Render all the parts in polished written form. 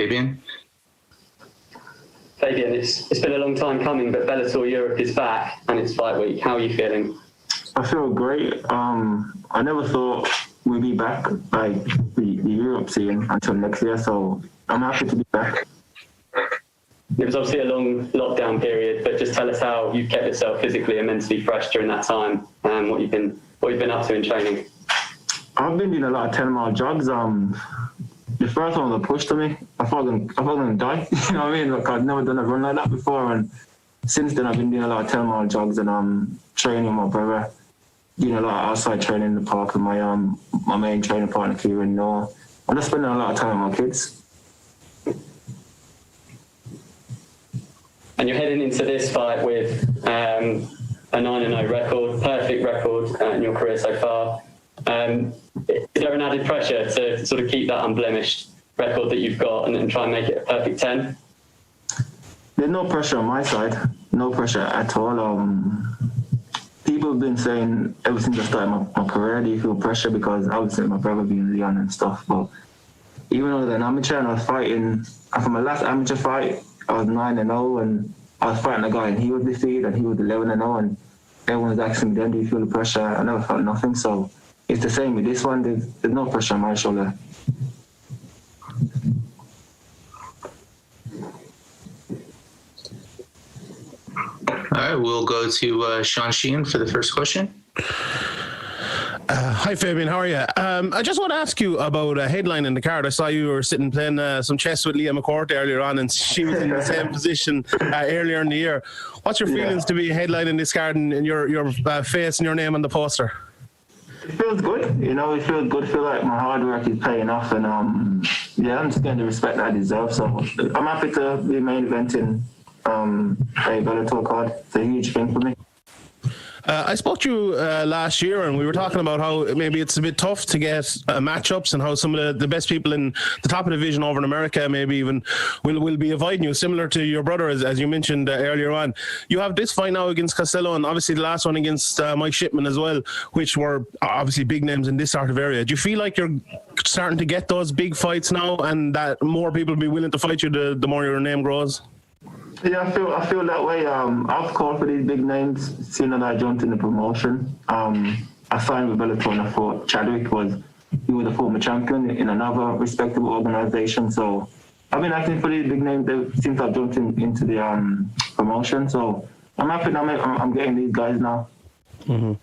Fabian. Fabian, it's been a long time coming, but Bellator Europe is back and it's fight week. How are you feeling? I feel great. I never thought we'd be back, like the Europe scene, until next year, so I'm happy to be back. It was obviously a long lockdown period, but just tell us how you've kept yourself physically and mentally fresh during that time, and what you've been up to in training. I've been doing a lot of 10-mile jogs. The first one was a push to me. I thought I was going to die. You know what I mean? Like, I'd never done a run like that before, and since then I've been doing a lot of 10-mile jogs and training with my brother, doing a lot of outside training in the park with my main training partner, Kieran Noah. I'm just spending a lot of time with my kids. And you're heading into this fight with a 9-0 record, perfect record in your career so far. Is there an added pressure to sort of keep that unblemished record that you've got and try and make it a perfect 10? There's no pressure on my side, no pressure at all. People have been saying ever since I started my career, do you feel pressure? Because obviously my brother being Leon and stuff, but even though I was an amateur and I was fighting, for my last amateur fight, I was 9-0 and I was fighting a guy and he was defeated and he was 11-0 and everyone was asking me then, do you feel the pressure? I never felt nothing, so it's the same with this one. There's no pressure on my shoulder. All right, we'll go to Sean Sheehan for the first question. Hi Fabian, how are you? I just want to ask you about a headline in the card. I saw you were sitting playing some chess with Leah McCourt earlier on, and she was in the same position earlier in the year. What's your feelings to be headlining this card and your face and your name on the poster? It feels good, you know. It feels good. I feel like my hard work is paying off, and I'm just getting the respect that I deserve. So I'm happy to be main eventing a Bellator card. It's a huge thing for me. I spoke to you last year, and we were talking about how maybe it's a bit tough to get matchups, and how some of the best people in the top of the division over in America maybe even will be avoiding you, similar to your brother, as you mentioned earlier on. You have this fight now against Cosetllo, and obviously the last one against Mike Shipman as well, which were obviously big names in this sort of area. Do you feel like you're starting to get those big fights now, and that more people will be willing to fight you the more your name grows? Yeah, I feel that way. I've called for these big names, seeing that I jumped in the promotion. I signed with Bellator and I thought Chadwick was a former champion in another respectable organization. So I've been acting for these big names since I jumped into the promotion. So I'm happy now. I'm getting these guys now. Mm-hmm.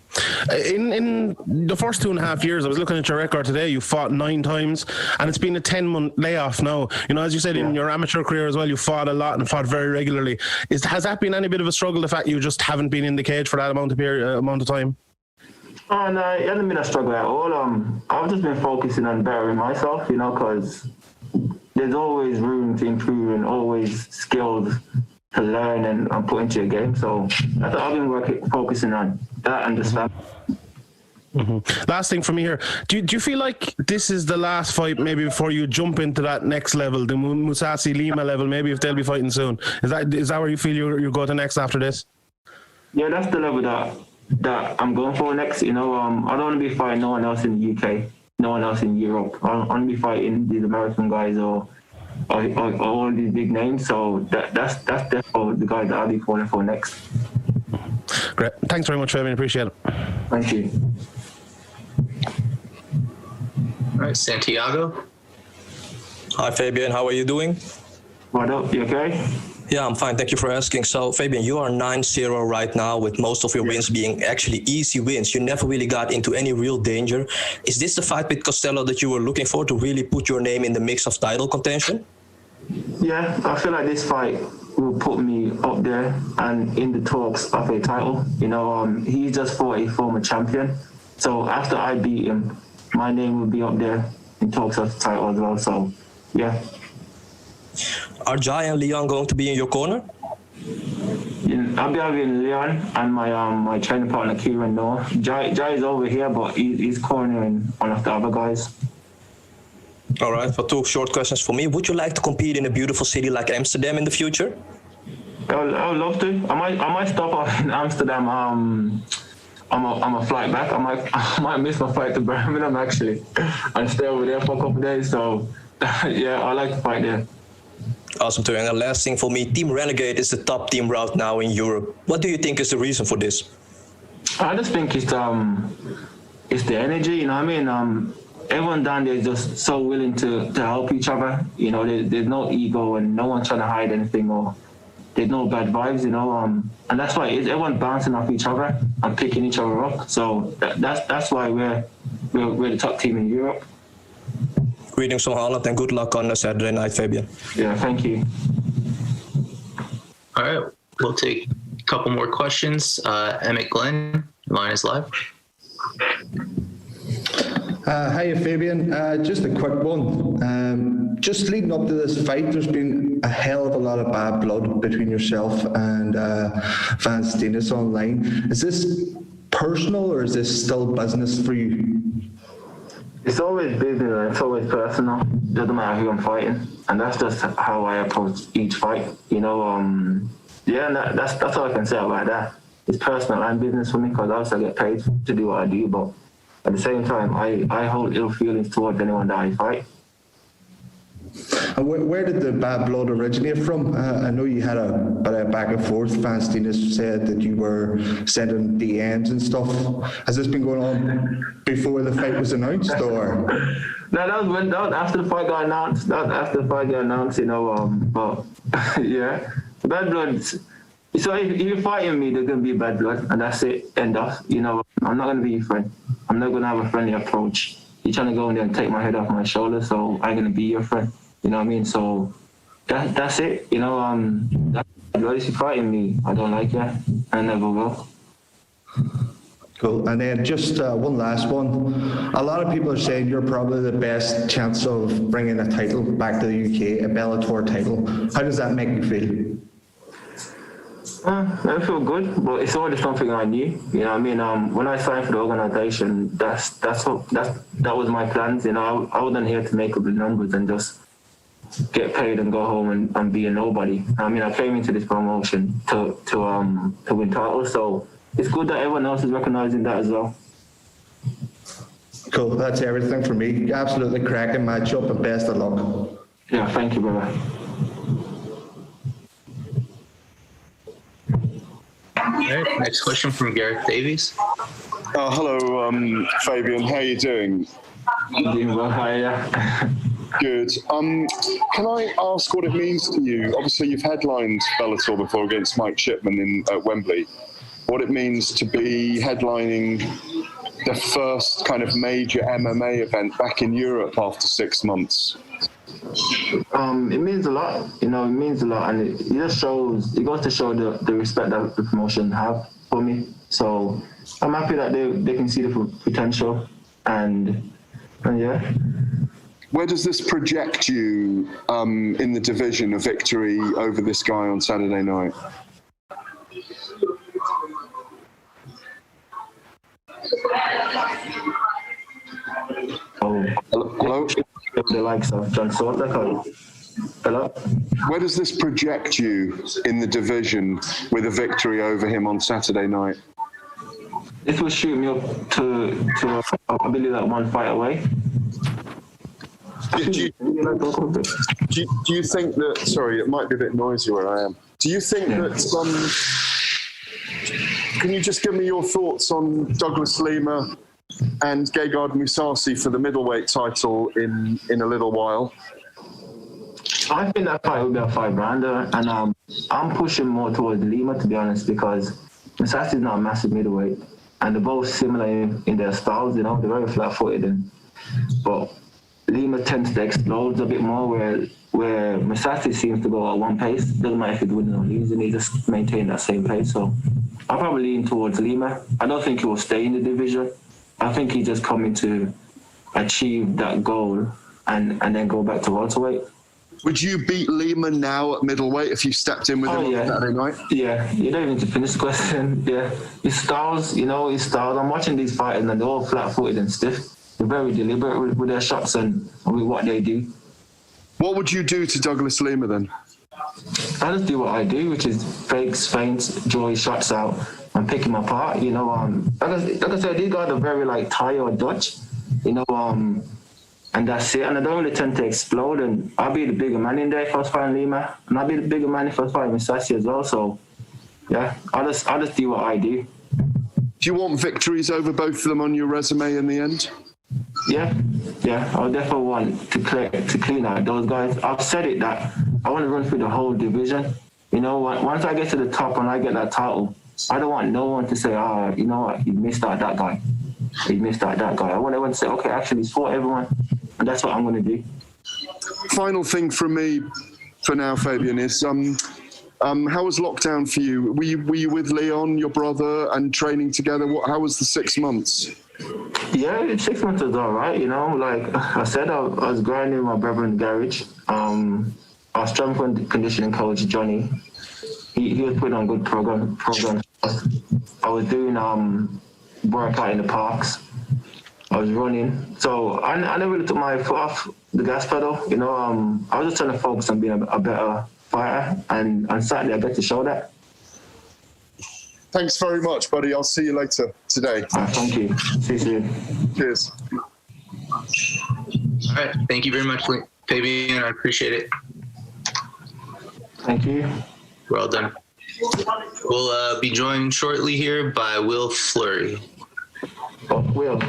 In the first 2.5 years, I was looking at your record today, you fought 9 times, and it's been a 10-month layoff now. You know, as you said, in your amateur career as well, you fought a lot and fought very regularly. Has that been any bit of a struggle, the fact you just haven't been in the cage for that amount of time? Oh, no, it hasn't been a struggle at all. I've just been focusing on bettering myself, you know, because there's always room to improve and always skills to learn and put into your game. So that's what I've been focusing on, that and just that. Mm-hmm. Last thing from me here, do you feel like this is the last fight maybe before you jump into that next level, the Musasi Lima level, maybe if they'll be fighting soon? Is that where you feel you go to next after this? Yeah, that's the level that I'm going for next. You know, I don't want to be fighting no one else in the UK, no one else in Europe. I want to be fighting these American guys or all these big names. So that's definitely the guys that I'll be calling for next. Great. Thanks very much, Fabian. Appreciate it. Thank you. All right, Santiago. Hi, Fabian. How are you doing? What up? You okay? Yeah, I'm fine. Thank you for asking. So, Fabian, you are 9-0 right now, with most of your wins being actually easy wins. You never really got into any real danger. Is this the fight with Cosetllo that you were looking for to really put your name in the mix of title contention? Yeah, I feel like this fight will put me up there and in the talks of a title. You know, he just fought a former champion. So after I beat him, my name will be up there in talks of the title as well. So, yeah. Are Jai and Leon going to be in your corner? I'll be having Leon and my training partner, Kieran Noah. Jai is over here, but he's cornering one of the other guys. All right, for 2 short questions for me. Would you like to compete in a beautiful city like Amsterdam in the future? I would love to. I might stop off in Amsterdam. I'm a flight back. I might miss my flight to Birmingham actually, and stay over there for a couple of days. So yeah, I like to fight there. Awesome to hear. And the last thing for me, Team Renegade is the top team right now in Europe. What do you think is the reason for this? I just think it's the energy, you know what I mean? Everyone down there is just so willing to help each other. You know, there's no ego and no one's trying to hide anything, or there's no bad vibes, you know. And that's why everyone's bouncing off each other and picking each other up. So that's why we're the top team in Europe. Greetings from Holland and good luck on Saturday night, Fabian. Yeah, thank you. All right, we'll take a couple more questions. Emmett Glenn, your line is live. Hiya, Fabian. Just a quick one. Just leading up to this fight, there's been a hell of a lot of bad blood between yourself and Van Steenis online. Is this personal or is this still business for you? It's always business, it's always personal. Doesn't matter who I'm fighting, and that's just how I approach each fight. You know, yeah, and that's all I can say about that. It's personal and business for me because obviously I get paid to do what I do, but at the same time, I hold ill feelings towards anyone that I fight. And where did the bad blood originate from? I know you had a bit of back and forth. Van Steenis said that you were sending DMs and stuff. Has this been going on before the fight was announced, or? No, that was after the fight got announced. That was after the fight got announced, you know. But yeah, bad blood. So if you're fighting me, there's gonna be bad blood, and that's it. End off. You know, I'm not gonna be your friend. I'm not gonna have a friendly approach. You're trying to go in there and take my head off my shoulder, so I'm gonna be your friend. You know what I mean? So that's it. You know, that's if you're fighting me, I don't like that. I never will. Cool. And then just one last one. A lot of people are saying you're probably the best chance of bringing a title back to the UK, a Bellator title. How does that make you feel? I feel good, but it's already something I knew. You know what I mean? When I signed for the organization, that was my plans. You know, I wasn't here to make up the numbers and just get paid and go home and be a nobody. I mean, I came into this promotion to win titles, so it's good that everyone else is recognizing that as well. Cool. That's everything for me. Absolutely cracking matchup and best of luck. Yeah, thank you, brother. All right, next question from Gareth Davies. Hello, Fabian. How are you doing? Doing well, hi. Good. Can I ask what it means to you? Obviously, you've headlined Bellator before against Mike Shipman at Wembley. What it means to be headlining the first kind of major MMA event back in Europe after 6 months? It means a lot, you know, it means a lot, and it just shows, it goes to show the respect that the promotion have for me. So I'm happy that they can see the potential, and yeah. Where does this project you in the division, a victory over this guy on Saturday night? Oh, Hello? The likes of John Cosetllo. Hello? Where does this project you in the division with a victory over him on Saturday night? This will shoot me up to I believe that one fight away. Do you think that, sorry, it might be a bit noisy where I am. Do you think that, can you just give me your thoughts on Douglas Lima and Gegard Mousasi for the middleweight title in a little while? I think that fight will be a 5-rounder, and I'm pushing more towards Lima, to be honest, because Mousasi is not a massive middleweight, and they're both similar in their styles, you know, they're very flat-footed, but Lima tends to explode a bit more, where Mousasi seems to go at one pace. Doesn't matter if he's winning or losing, he just maintains that same pace. So I'll probably lean towards Lima. I don't think he will stay in the division. I think he's just coming to achieve that goal and then go back to welterweight. Would you beat Lima now at middleweight if you stepped in with him on Saturday night? Yeah, you don't even need to finish the question. Yeah, his styles, his styles. I'm watching these fighters and they're all flat-footed and stiff. They're very deliberate with their shots and with what they do. What would you do to Douglas Lima then? I just do what I do, which is fakes, feints, draw his shots out and pick him apart. Like I said, these guys are very like Thai or Dutch. And that's it. And I don't really tend to explode. And I'll be the bigger man in there if I was fighting Lima. And I'll be the bigger man if I was fighting Misasi as well. So, yeah, I'll just do what I do. Do you want victories over both of them on your resume in the end? Yeah, I definitely want to clean out those guys. I've said it that I want to run through the whole division. You know, once I get to the top and I get that title, I don't want no one to say, you know what, you missed out that guy. You missed out that guy. I want everyone to say, okay, actually, he's fought everyone, and that's what I'm going to do. Final thing from me for now, Fabian, is how was lockdown for you? Were you with Leon, your brother, and training together? How was the 6 months? Yeah, 6 months was all right, you know. Like I said, I was grinding with my brother in the garage. Our strength and conditioning coach, Johnny, he was putting on good programs. I was doing workout in the parks. I was running. So I never really took my foot off the gas pedal. You know, I was just trying to focus on being a better fighter. And on Saturday, I get to show that. Thanks very much, buddy. I'll see you later today. Thank you. See you soon. Cheers. All right. Thank you very much, Fabian. I appreciate it. Thank you. Well done. We'll be joined shortly here by Will Fleury. Oh, Will.